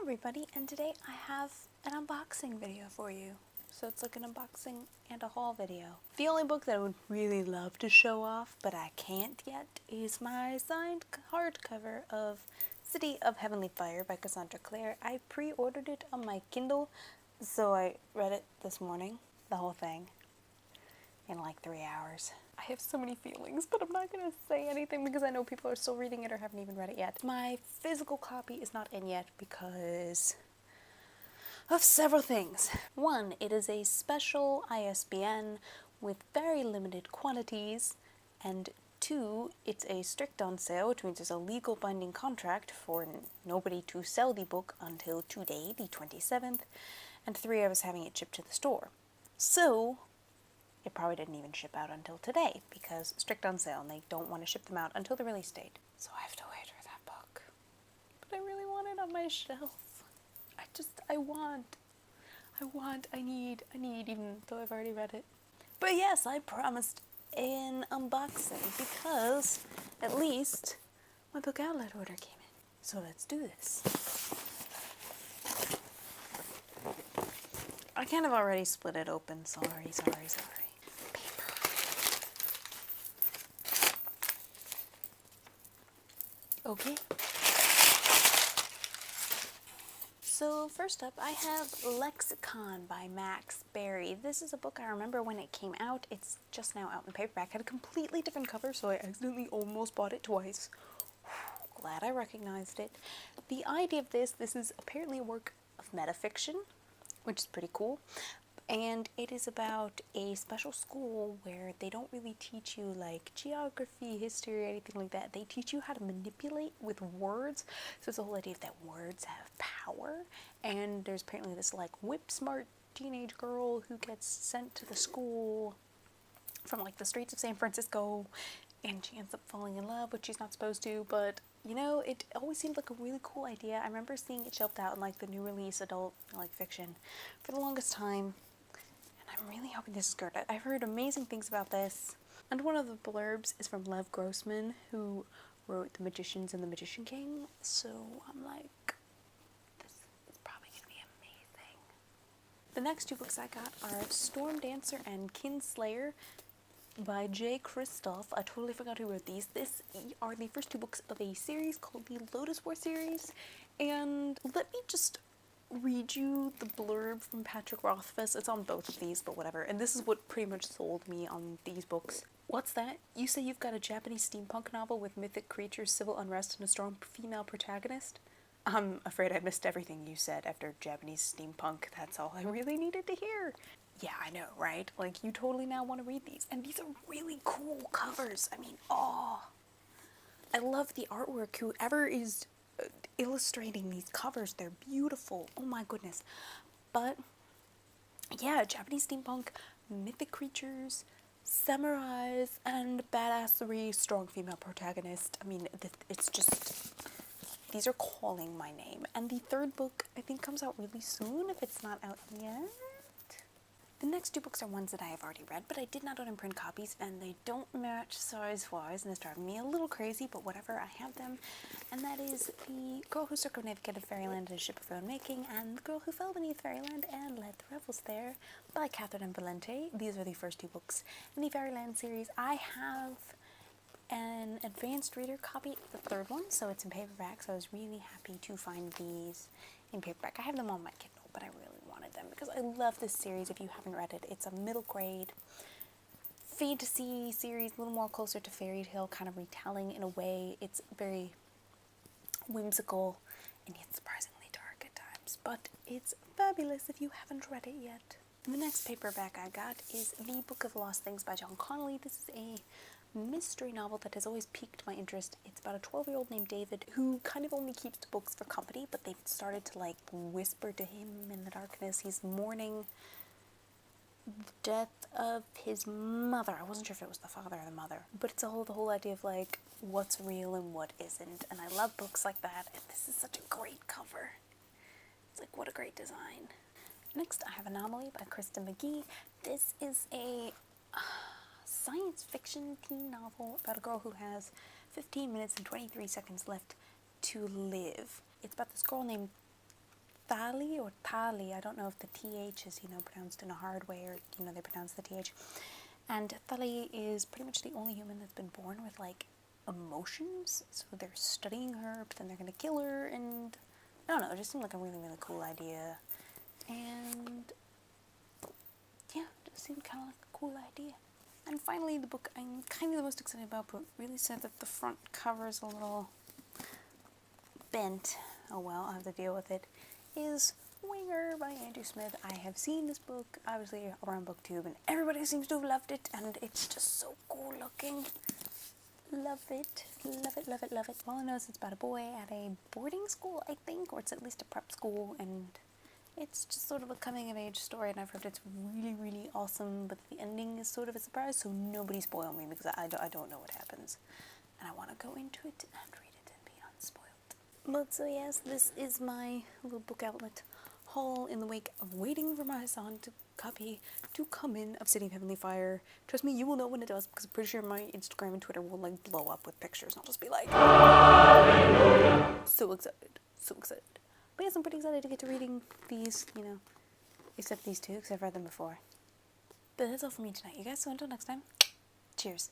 everybody, and today I have an unboxing video for you. So it's like an unboxing and a haul video. The only book that I would really love to show off, but I can't yet, is my signed hardcover of City of Heavenly Fire by Cassandra Clare. I pre-ordered it on my Kindle, so I read it this morning, the whole thing, in like 3 hours. I have so many feelings, but I'm not going to say anything because I know people are still reading it or haven't even read it yet. My physical copy is not in yet because of several things. One, it is a special ISBN with very limited quantities, and two, it's a strict on sale, which means there's a legal binding contract for nobody to sell the book until today, the 27th, and three, I was having it shipped to the store. So it probably didn't even ship out until today because strict on sale and they don't want to ship them out until the release date. So I have to wait for that book. But I really want it on my shelf. I need, even though I've already read it. But yes, I promised an unboxing because at least my book outlet order came in. So let's do this. I kind of already split it open. Sorry. Okay. So first up, I have Lexicon by Max Barry. This is a book I remember when it came out. It's just now out in paperback. It had a completely different cover, so I accidentally almost bought it twice. Glad I recognized it. The idea of this is apparently a work of metafiction, which is pretty cool. And it is about a special school where they don't really teach you like geography, history, or anything like that. They teach you how to manipulate with words. So it's the whole idea that words have power. And there's apparently this like whip-smart teenage girl who gets sent to the school from like the streets of San Francisco, and she ends up falling in love, which she's not supposed to, but you know, it always seemed like a really cool idea. I remember seeing it shelved out in like the new release adult like fiction for the longest time. I'm really hoping this is good. I've heard amazing things about this. And one of the blurbs is from Lev Grossman, who wrote The Magicians and the Magician King. So I'm like, this is probably going to be amazing. The next two books I got are Storm Dancer and Kinslayer by Jay Kristoff. I totally forgot who wrote these. These are the first two books of a series called the Lotus War series. And let me just read you the blurb from Patrick Rothfuss. It's on both of these, but whatever. And this is what pretty much sold me on these books. What's that? You say you've got a Japanese steampunk novel with mythic creatures, civil unrest, and a strong female protagonist? I'm afraid I missed everything you said after Japanese steampunk. That's all I really needed to hear. Yeah, I know, right? Like, you totally now want to read these. And these are really cool covers. I mean, oh, I love the artwork. Whoever is illustrating these covers, they're beautiful. Oh my goodness. But yeah, Japanese steampunk, mythic creatures, samurais, and badassery, strong female protagonist. I mean, it's just, these are calling my name. And the third book I think comes out really soon if it's not out yet. The next two books are ones that I have already read, but I did not own print copies, and they don't match size-wise, and it's driving me a little crazy, but whatever, I have them. And that is The Girl Who Circumnavigated Fairyland in a Ship of Her Own Making, and The Girl Who Fell Beneath Fairyland and Led the Revels There by Catherine M. Valente. These are the first two books in the Fairyland series. I have an advanced reader copy of the third one, so it's in paperback, so I was really happy to find these in paperback. I have them on my Kindle, but I really wanted them because I love this series. If you haven't read it, it's a middle grade fantasy series, a little more closer to fairy tale kind of retelling in a way. It's very whimsical and yet surprisingly dark at times, but it's fabulous if you haven't read it yet. The next paperback I got is The Book of Lost Things by John Connolly. This is a mystery novel that has always piqued my interest. It's about a 12-year-old named David who kind of only keeps books for company, but they've started to like whisper to him in the darkness. He's mourning the death of his mother. I wasn't sure if it was the father or the mother, but it's the whole idea of like what's real and what isn't, and I love books like that, and this is such a great cover. It's like, what a great design. Next I have Anomaly by Kristen McGee. This is a science fiction teen novel about a girl who has 15 minutes and 23 seconds left to live. It's about this girl named Thali or Thali. I don't know if the TH is, pronounced in a hard way or, they pronounce the TH. And Thali is pretty much the only human that's been born with, like, emotions. So they're studying her, but then they're going to kill her, and I don't know, it just seemed like a really, really cool idea. And yeah, it just seemed kind of like a cool idea. And finally, the book I'm kind of the most excited about, but really sad that the front cover is a little bent. Oh well, I'll have to deal with it. Is Winger by Andrew Smith. I have seen this book, obviously, around BookTube, and everybody seems to have loved it, and it's just so cool looking. Love it. Love it, love it, love it. All I know is it's about a boy at a boarding school, I think, or it's at least a prep school, and it's just sort of a coming-of-age story, and I've heard it's really, really awesome, but the ending is sort of a surprise, so nobody spoil me, because I don't know what happens. And I want to go into it and read it and be unspoiled. But so yes, this is my little book outlet haul in the wake of waiting for my Hassan to copy to come in of City of Heavenly Fire. Trust me, you will know when it does, because I'm pretty sure my Instagram and Twitter will like blow up with pictures, and I'll just be like, so excited, so excited. But yes, I'm pretty excited to get to reading these, except these two, because I've read them before. But that's all for me tonight, you guys, so until next time, cheers.